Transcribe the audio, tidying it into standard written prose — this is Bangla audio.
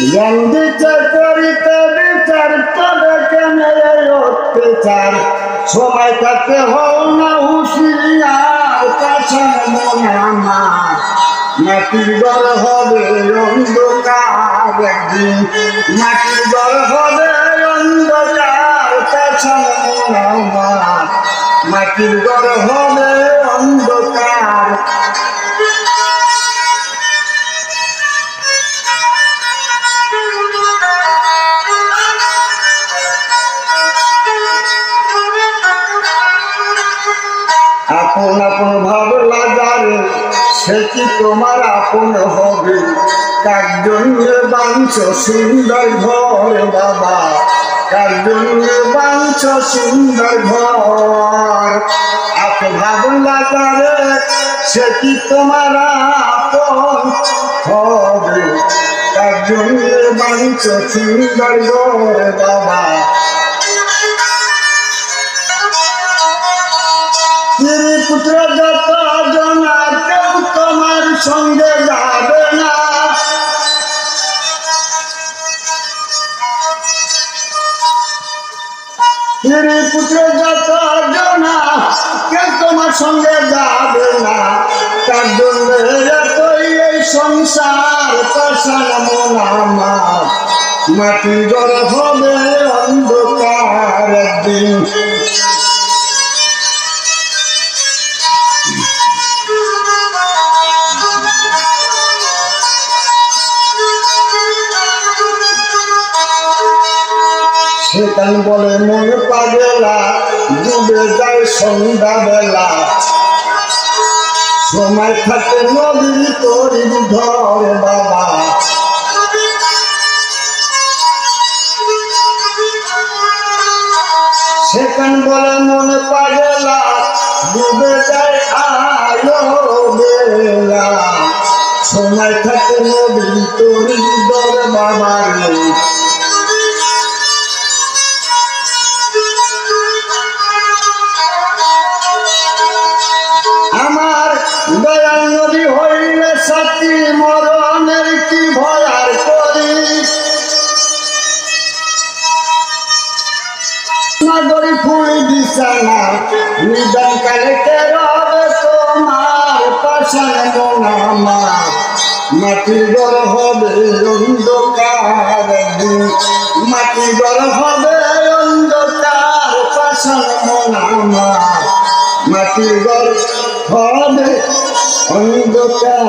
জ্ঞান বিচার করিতে বিচার তবে কেন এই অত্যাচার সময় থাকতে হও না হুঁশিয়ার কাছে মনে আমার মাটির ঘর হবে অন্ধকার একদিন মাটির ঘর হবে অন্ধকার কাছে মনে আমার মাটির ঘর হবে অন্ধকার। আপন আপন ভাব লাগারে সে কি তোমার আপন হবে কার জন্য বাঞ্ছ সুন্দর ঘর বাবা কার জন্য বাঞ্ছ সুন্দর ঘর আপন ভাব লাগারে সে কি তোমার আপন হবে কার জন্য বাঞ্ছ সুন্দর ঘর বাবা। পুত্র যত জনা কেউ তোমার সঙ্গে যাবে না পুত্র যত জনা কেউ তোমার সঙ্গে যাবে না তার জন্য এতই এই সংসার পাশান মন আমার মাটি ঘর হবে অন্ধকার একদিন। সেখান বলে মন পাগলা ডুবে যায় সন্ধ্যা বেলা সময় থাকে নদীর তরির ধর বাবা সেখান বলে মন পাগলা ডুবে যায় আলো বেলা সময় থাকে নদীর তরির ধর বাবা আমার দয়াল নবী হইলে সাথী মরণের কি ভয় আর করি নাগরি ফুল বিছানা নিদান কালে কে রবে তোমার পাশান মন আমার মাটির ঘর হবে অন্ধকার মাটির ঘর হবে অন্ধকার পাশান মন আমার মাটির ঘর হবে অন্ধকার।